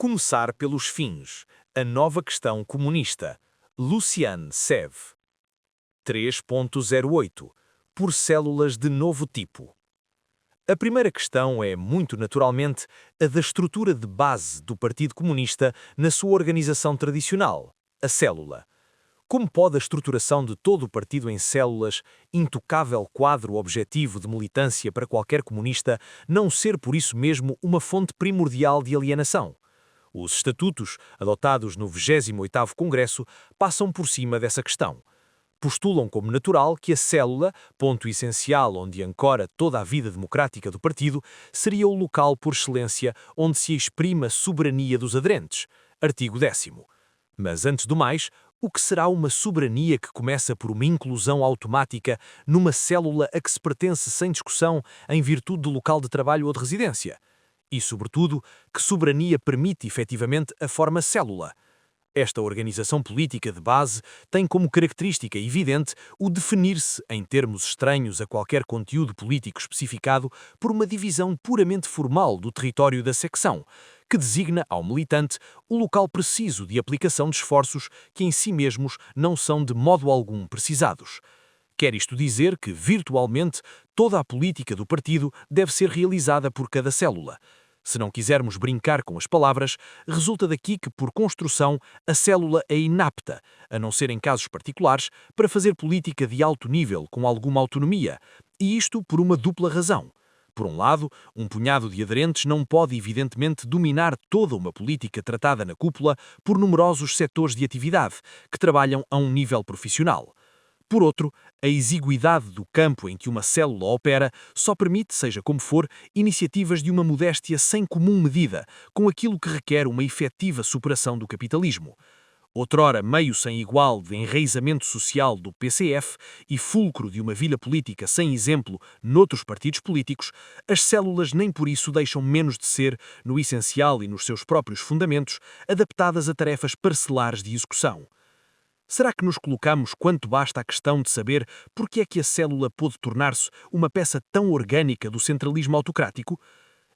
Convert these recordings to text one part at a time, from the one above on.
Começar pelos fins. A nova questão comunista. Lucian Sev. 3.08. Por células de novo tipo. A primeira questão é, muito naturalmente, a da estrutura de base do Partido Comunista na sua organização tradicional, a célula. Como pode a estruturação de todo o partido em células, intocável quadro objetivo de militância para qualquer comunista, não ser por isso mesmo uma fonte primordial de alienação? Os estatutos, adotados no 28º Congresso, passam por cima dessa questão. Postulam como natural que a célula, ponto essencial onde ancora toda a vida democrática do partido, seria o local por excelência onde se exprime a soberania dos aderentes. Artigo 10º. Mas, antes do mais, o que será uma soberania que começa por uma inclusão automática numa célula a que se pertence sem discussão em virtude do local de trabalho ou de residência? E, sobretudo, que soberania permite efetivamente a forma célula? Esta organização política de base tem como característica evidente o definir-se, em termos estranhos a qualquer conteúdo político especificado, por uma divisão puramente formal do território da secção, que designa ao militante o local preciso de aplicação de esforços que em si mesmos não são de modo algum precisados. Quer isto dizer que, virtualmente, toda a política do partido deve ser realizada por cada célula. Se não quisermos brincar com as palavras, resulta daqui que, por construção, a célula é inapta, a não ser em casos particulares, para fazer política de alto nível com alguma autonomia, e isto por uma dupla razão. Por um lado, um punhado de aderentes não pode evidentemente dominar toda uma política tratada na cúpula por numerosos setores de atividade, que trabalham a um nível profissional. Por outro, a exiguidade do campo em que uma célula opera só permite, seja como for, iniciativas de uma modéstia sem comum medida, com aquilo que requer uma efetiva superação do capitalismo. Outrora meio sem igual de enraizamento social do PCF e fulcro de uma vila política sem exemplo noutros partidos políticos, as células nem por isso deixam menos de ser, no essencial e nos seus próprios fundamentos, adaptadas a tarefas parcelares de execução. Será que nos colocamos quanto basta a questão de saber porque é que a célula pôde tornar-se uma peça tão orgânica do centralismo autocrático?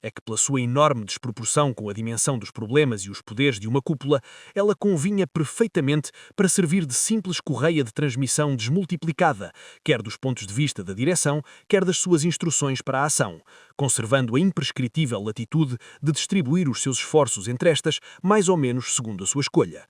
É que, pela sua enorme desproporção com a dimensão dos problemas e os poderes de uma cúpula, ela convinha perfeitamente para servir de simples correia de transmissão desmultiplicada, quer dos pontos de vista da direção, quer das suas instruções para a ação, conservando a imprescritível latitude de distribuir os seus esforços entre estas, mais ou menos segundo a sua escolha.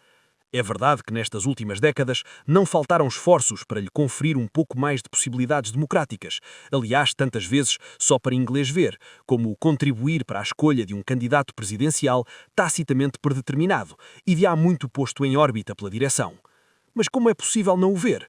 É verdade que nestas últimas décadas não faltaram esforços para lhe conferir um pouco mais de possibilidades democráticas, aliás, tantas vezes só para inglês ver, como o contribuir para a escolha de um candidato presidencial tacitamente predeterminado e de há muito posto em órbita pela direção. Mas como é possível não o ver?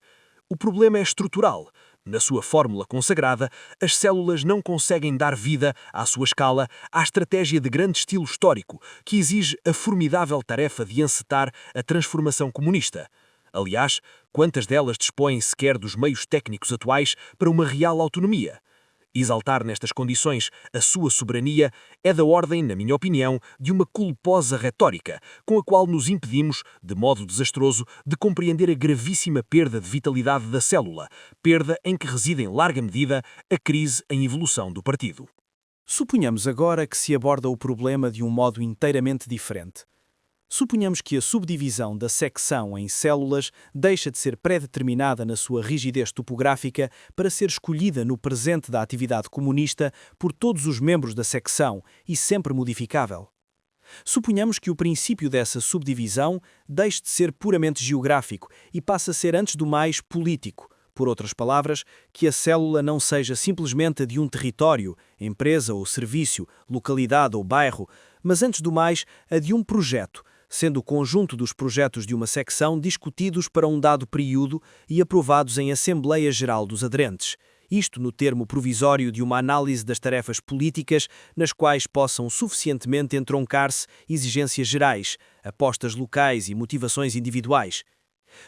O problema é estrutural. Na sua fórmula consagrada, as células não conseguem dar vida, à sua escala, à estratégia de grande estilo histórico, que exige a formidável tarefa de encetar a transformação comunista. Aliás, quantas delas dispõem sequer dos meios técnicos atuais para uma real autonomia? Exaltar nestas condições a sua soberania é da ordem, na minha opinião, de uma culposa retórica, com a qual nos impedimos, de modo desastroso, de compreender a gravíssima perda de vitalidade da célula, perda em que reside em larga medida a crise em evolução do partido. Suponhamos agora que se aborda o problema de um modo inteiramente diferente. Suponhamos que a subdivisão da secção em células deixa de ser pré-determinada na sua rigidez topográfica para ser escolhida no presente da atividade comunista por todos os membros da secção e sempre modificável. Suponhamos que o princípio dessa subdivisão deixe de ser puramente geográfico e passe a ser, antes do mais, político. Por outras palavras, que a célula não seja simplesmente a de um território, empresa ou serviço, localidade ou bairro, mas, antes do mais, a de um projeto, sendo o conjunto dos projetos de uma secção discutidos para um dado período e aprovados em Assembleia Geral dos aderentes. Isto no termo provisório de uma análise das tarefas políticas nas quais possam suficientemente entroncar-se exigências gerais, apostas locais e motivações individuais.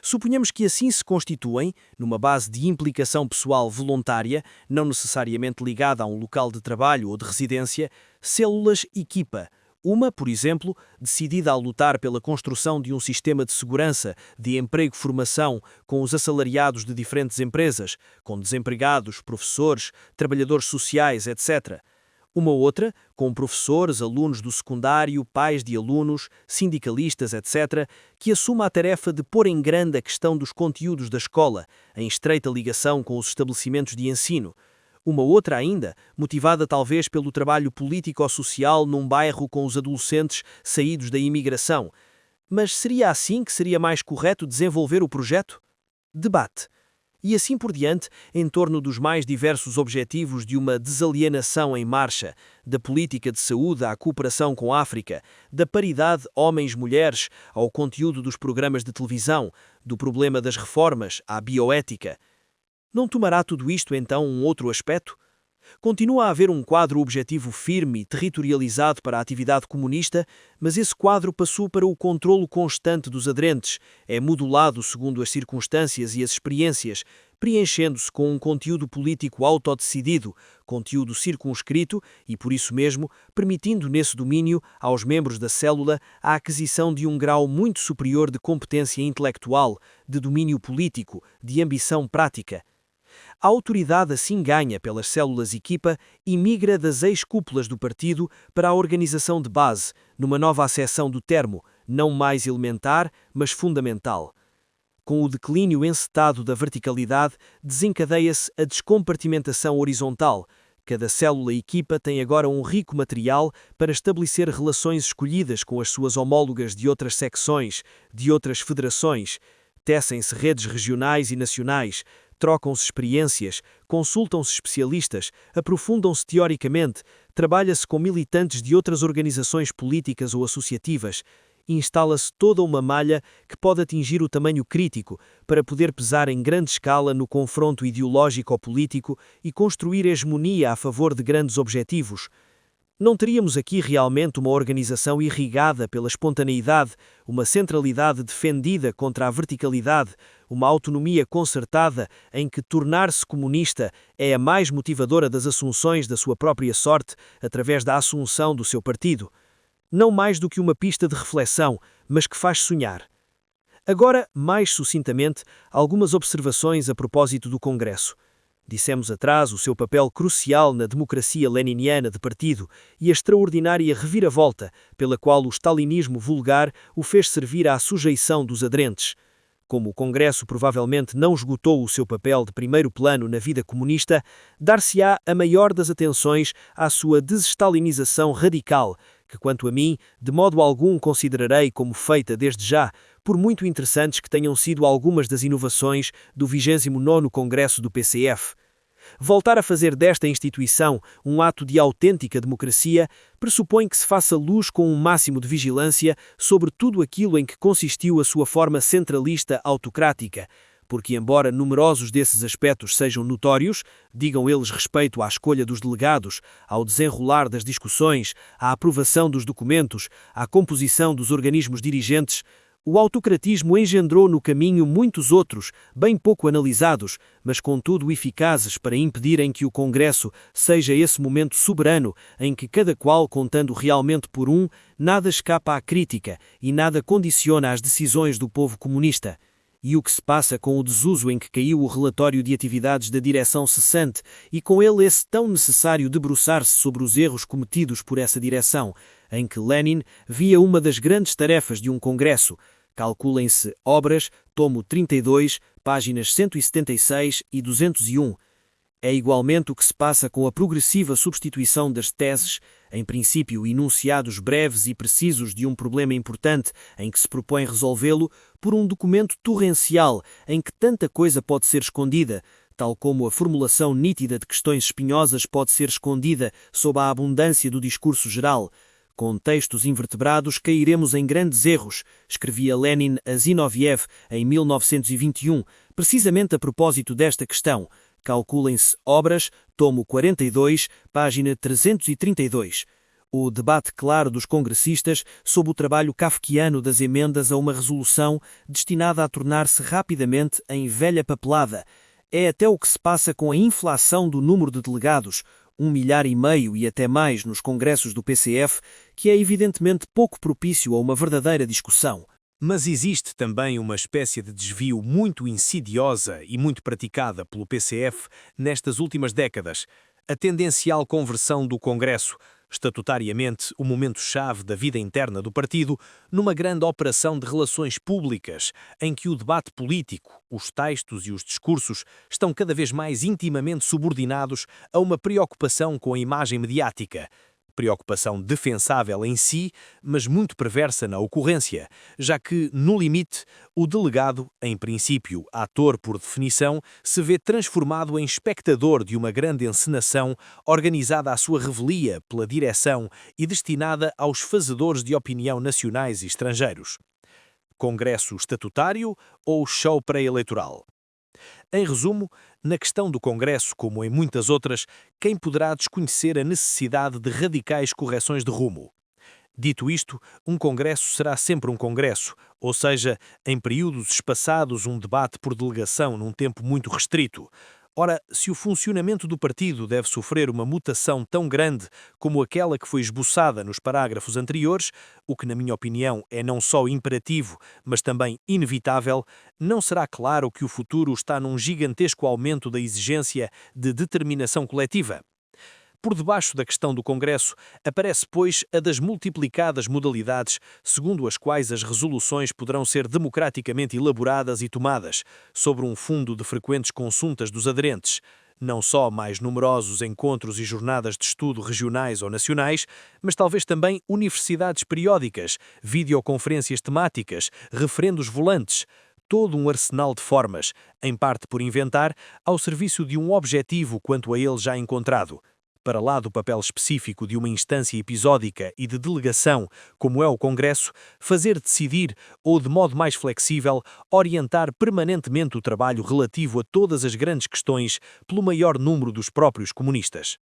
Suponhamos que assim se constituem, numa base de implicação pessoal voluntária, não necessariamente ligada a um local de trabalho ou de residência, células equipa. Uma, por exemplo, decidida a lutar pela construção de um sistema de segurança, de emprego-formação com os assalariados de diferentes empresas, com desempregados, professores, trabalhadores sociais, etc. Uma outra, com professores, alunos do secundário, pais de alunos, sindicalistas, etc., que assuma a tarefa de pôr em grande a questão dos conteúdos da escola, em estreita ligação com os estabelecimentos de ensino. Uma outra ainda, motivada talvez pelo trabalho político-social num bairro com os adolescentes saídos da imigração. Mas seria assim que seria mais correto desenvolver o projeto? Debate. E assim por diante, em torno dos mais diversos objetivos de uma desalienação em marcha, da política de saúde à cooperação com a África, da paridade homens-mulheres ao conteúdo dos programas de televisão, do problema das reformas à bioética. Não tomará tudo isto então um outro aspecto? Continua a haver um quadro objetivo firme e territorializado para a atividade comunista, mas esse quadro passou para o controlo constante dos aderentes, é modulado segundo as circunstâncias e as experiências, preenchendo-se com um conteúdo político autodecidido, conteúdo circunscrito e, por isso mesmo, permitindo nesse domínio aos membros da célula a aquisição de um grau muito superior de competência intelectual, de domínio político, de ambição prática. A autoridade assim ganha pelas células-equipa e migra das ex-cúpulas do partido para a organização de base, numa nova acessão do termo, não mais elementar, mas fundamental. Com o declínio encetado da verticalidade, desencadeia-se a descompartimentação horizontal. Cada célula-equipa tem agora um rico material para estabelecer relações escolhidas com as suas homólogas de outras secções, de outras federações. Tecem-se redes regionais e nacionais, trocam-se experiências, consultam-se especialistas, aprofundam-se teoricamente, trabalha-se com militantes de outras organizações políticas ou associativas, instala-se toda uma malha que pode atingir o tamanho crítico para poder pesar em grande escala no confronto ideológico-político e construir hegemonia a favor de grandes objetivos. Não teríamos aqui realmente uma organização irrigada pela espontaneidade, uma centralidade defendida contra a verticalidade, uma autonomia concertada em que tornar-se comunista é a mais motivadora das assunções da sua própria sorte através da assunção do seu partido? Não mais do que uma pista de reflexão, mas que faz sonhar. Agora, mais sucintamente, algumas observações a propósito do Congresso. Dissemos atrás o seu papel crucial na democracia leniniana de partido e a extraordinária reviravolta pela qual o stalinismo vulgar o fez servir à sujeição dos aderentes. Como o Congresso provavelmente não esgotou o seu papel de primeiro plano na vida comunista, dar-se-á a maior das atenções à sua desestalinização radical, que, quanto a mim, de modo algum considerarei como feita desde já, por muito interessantes que tenham sido algumas das inovações do 29º Congresso do PCF. Voltar a fazer desta instituição um ato de autêntica democracia pressupõe que se faça luz com um máximo de vigilância sobre tudo aquilo em que consistiu a sua forma centralista autocrática, porque embora numerosos desses aspectos sejam notórios, digam eles respeito à escolha dos delegados, ao desenrolar das discussões, à aprovação dos documentos, à composição dos organismos dirigentes, o autocratismo engendrou no caminho muitos outros, bem pouco analisados, mas contudo eficazes para impedirem que o Congresso seja esse momento soberano em que cada qual, contando realmente por um, nada escapa à crítica e nada condiciona as decisões do povo comunista. E o que se passa com o desuso em que caiu o relatório de atividades da direção cessante e com ele esse tão necessário debruçar-se sobre os erros cometidos por essa direção, em que Lenin via uma das grandes tarefas de um congresso. Calculem-se Obras, tomo 32, páginas 176 e 201. É igualmente o que se passa com a progressiva substituição das teses, em princípio enunciados breves e precisos de um problema importante em que se propõe resolvê-lo, por um documento torrencial em que tanta coisa pode ser escondida, tal como a formulação nítida de questões espinhosas pode ser escondida sob a abundância do discurso geral. Com textos invertebrados cairemos em grandes erros, escrevia Lenin a Zinoviev em 1921, precisamente a propósito desta questão. Calculem-se Obras, tomo 42, página 332. O debate claro dos congressistas sobre o trabalho kafkiano das emendas a uma resolução destinada a tornar-se rapidamente em velha papelada. É até o que se passa com a inflação do número de delegados, 1,5 milhar e até mais nos congressos do PCF, que é evidentemente pouco propício a uma verdadeira discussão. Mas existe também uma espécie de desvio muito insidiosa e muito praticada pelo PCF nestas últimas décadas, A tendencial conversão do Congresso, estatutariamente o momento-chave da vida interna do partido, numa grande operação de relações públicas, em que o debate político, os textos e os discursos estão cada vez mais intimamente subordinados a uma preocupação com a imagem mediática. Preocupação defensável em si, mas muito perversa na ocorrência, já que, no limite, o delegado, em princípio ator por definição, se vê transformado em espectador de uma grande encenação organizada à sua revelia pela direção e destinada aos fazedores de opinião nacionais e estrangeiros. Congresso estatutário ou show pré-eleitoral? Em resumo, na questão do Congresso, como em muitas outras, quem poderá desconhecer a necessidade de radicais correções de rumo? Dito isto, um Congresso será sempre um Congresso, ou seja, em períodos espaçados um debate por delegação num tempo muito restrito. Ora, se o funcionamento do partido deve sofrer uma mutação tão grande como aquela que foi esboçada nos parágrafos anteriores, o que, na minha opinião, é não só imperativo, mas também inevitável, não será claro que o futuro está num gigantesco aumento da exigência de determinação coletiva? Por debaixo da questão do Congresso, aparece, pois, a das multiplicadas modalidades segundo as quais as resoluções poderão ser democraticamente elaboradas e tomadas, sobre um fundo de frequentes consultas dos aderentes, não só mais numerosos encontros e jornadas de estudo regionais ou nacionais, mas talvez também universidades periódicas, videoconferências temáticas, referendos volantes, todo um arsenal de formas, em parte por inventar, ao serviço de um objetivo quanto a ele já encontrado. Para lá do papel específico de uma instância episódica e de delegação, como é o Congresso, fazer decidir ou, de modo mais flexível, orientar permanentemente o trabalho relativo a todas as grandes questões pelo maior número dos próprios comunistas.